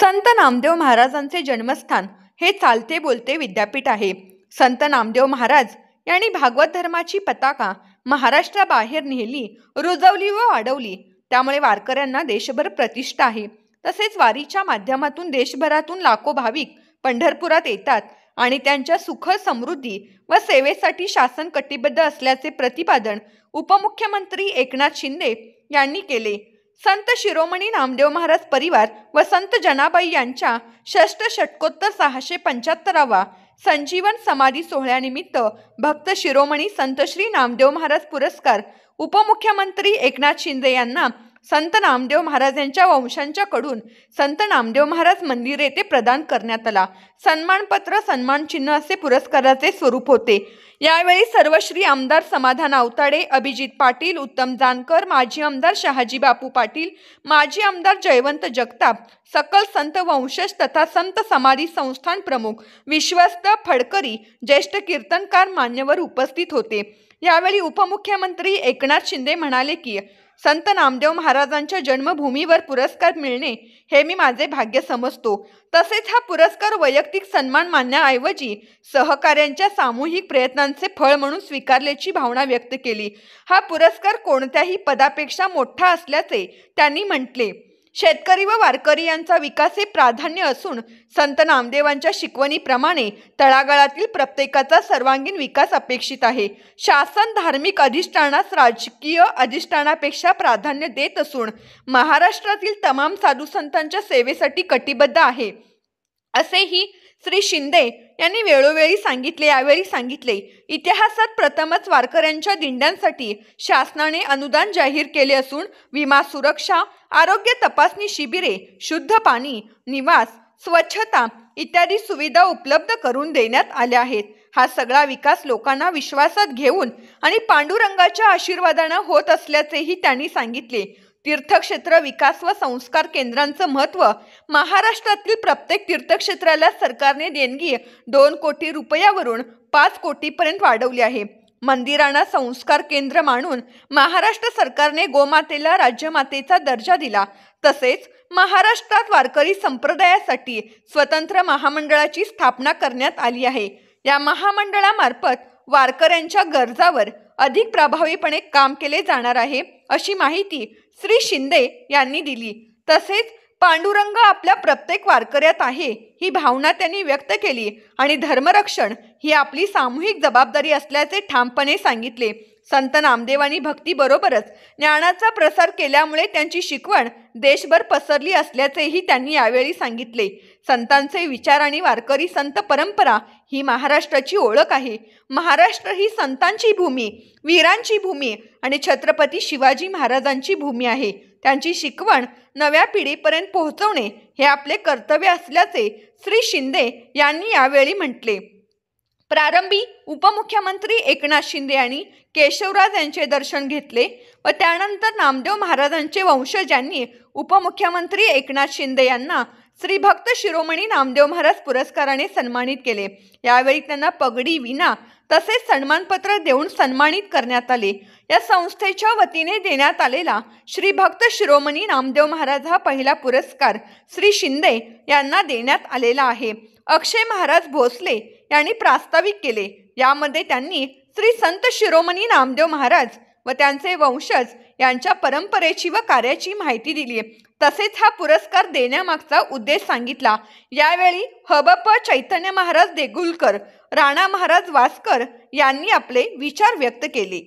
संत नामदेव महाराजांचे जन्मस्थान हे चालते बोलते विद्यापीठ आहे। संत नामदेव महाराज यांनी भागवत धर्माची पताका महाराष्ट्राबाहेर नेली, रुजवली व वाढवली। त्यामुळे वारकऱ्यांना देशभर प्रतिष्ठा आहे। तसेच वारीच्या माध्यमातून देशभरातून लाखो भाविक पंढरपुरात येतात आणि त्यांच्या सुख समृद्धी व सेवेसाठी शासन कटिबद्ध असल्याचे प्रतिपादन उपमुख्यमंत्री एकनाथ शिंदे यांनी केले। संत शिरोमणी नामदेव महाराज परिवार व संत जनाबाई यांच्या षष्ठ षटकोत्तर 675वा संजीवन समाधी सोहळ्यानिमित्त भक्त शिरोमणी संत श्री नामदेव महाराज पुरस्कार उपमुख्यमंत्री एकनाथ शिंदे यांना संत नामदेव महाराज यांच्या वंशांच्याकडून संत नामदेव महाराज मंदिर येथे प्रदान करण्यात आला। सन्मानपत्र, सन्मान चिन्ह असे पुरस्काराचे स्वरूप होते। यावेळी सर्वश्री आमदार समाधान आवताडे, अभिजित पाटील, उत्तम जानकर, माजी आमदार शहाजी बापू पाटील, माजी आमदार जयवंत जगताप, सकल संत वंशज तथा संत समाधी संस्थान प्रमुख विश्वस्त फडकरी, ज्येष्ठ कीर्तनकार मान्यवर उपस्थित होते। यावेळी उपमुख्यमंत्री एकनाथ शिंदे म्हणाले की संत नामदेव महाराजांच्या जन्मभूमीवर पुरस्कार मिळणे हे मी माझे भाग्य समजतो। तसेच हा पुरस्कार वैयक्तिक सन्मान मानण्याऐवजी सहकार्यांच्या सामूहिक प्रयत्नांचे फळ म्हणून स्वीकारल्याची भावना व्यक्त केली। हा पुरस्कार कोणत्याही पदापेक्षा मोठा असल्याचे त्यांनी म्हटले। शेतकरी व वारकरी यांचा विकास हे प्राधान्य असून संत नामदेवांच्या शिकवणीप्रमाणे तळागाळातील प्रत्येकाचा सर्वांगीण विकास अपेक्षित आहे। शासन धार्मिक अधिष्ठानास राजकीय अधिष्ठानापेक्षा प्राधान्य देत असून महाराष्ट्रातील तमाम साधू संतांच्या सेवेसाठी कटिबद्ध आहे, असेही श्री शिंदे यांनी वेळोवेळी सांगितले। यावेळी सांगितले, इतिहासात प्रथमच वारकऱ्यांच्या दिंड्यांसाठी शासनाने अनुदान जाहीर केले असून विमा सुरक्षा, आरोग्य तपासणी शिबिरे, शुद्ध पाणी, निवास, स्वच्छता इत्यादी सुविधा उपलब्ध करून देण्यात आल्या आहेत। हा सगळा विकास लोकांना विश्वासात घेऊन आणि पांडुरंगाच्या आशीर्वादाने होत असल्याचेही त्यांनी सांगितले। तीर्थक्षेत्र विकास व संस्कार केंद्रांचं महत्त्व, महाराष्ट्रातील प्रत्येक तीर्थक्षेत्राला सरकारने देणगी 2 कोटी रुपयावरून 5 कोटीपर्यंत वाढवली आहे। मंदिरांना संस्कार केंद्र मानून महाराष्ट्र सरकारने गोमातेला राज्यमातेचा दर्जा दिला। तसेच महाराष्ट्रात वारकरी संप्रदायासाठी स्वतंत्र महामंडळाची स्थापना करण्यात आली आहे। या महामंडळामार्फत वारकऱ्यांच्या गरजावर अधिक प्रभावीपणे काम केले जाणार आहे, अशी माहिती श्री शिंदे यांनी दिली। तसेच पांडुरंग आपल्या प्रत्येक वारकऱ्यात आहे ही भावना त्यांनी व्यक्त केली आणि धर्मरक्षण ही आपली सामूहिक जबाबदारी असल्याचे ठामपणे सांगितले। संत नामदेवांनी भक्तीबरोबरच ज्ञानाचा प्रसार केल्यामुळे त्यांची शिकवण देशभर पसरली असल्याचेही त्यांनी यावेळी सांगितले। संतांचे विचार आणि वारकरी संत परंपरा ही महाराष्ट्राची ओळख आहे। महाराष्ट्र ही संतांची भूमी, वीरांची भूमी आणि छत्रपती शिवाजी महाराजांची भूमी आहे। त्यांची शिकवण नव्या पिढीपर्यंत पोहोचवणे हे आपले कर्तव्य असल्याचे श्री शिंदे यांनी यावेळी म्हटले। प्रारंभी उपमुख्यमंत्री एकनाथ शिंदे यांनी केशवराज यांचे दर्शन घेतले व त्यानंतर नामदेव महाराजांचे वंशज यांनी उपमुख्यमंत्री एकनाथ शिंदे यांना श्री भक्त शिरोमणी नामदेव महाराज पुरस्काराने सन्मानित केले। यावेळी त्यांना पगडी, विना तसेच सन्मानपत्र देऊन सन्मानित करण्यात आले। या संस्थेच्या वतीने देण्यात आलेला श्री भक्त शिरोमणी नामदेव महाराज हा पहिला पुरस्कार श्री शिंदे यांना देण्यात आलेला आहे। अक्षय महाराज भोसले यांनी प्रास्ताविक केले। यामध्ये त्यांनी श्री संत शिरोमणी नामदेव महाराज व त्यांचे वंशज यांच्या परंपरेची व कार्याची माहिती दिली। तसेच हा पुरस्कार देण्यामागचा उद्देश सांगितला। यावेळी हबप चैतन्य महाराज देगुलकर, राणा महाराज वासकर यांनी आपले विचार व्यक्त केले।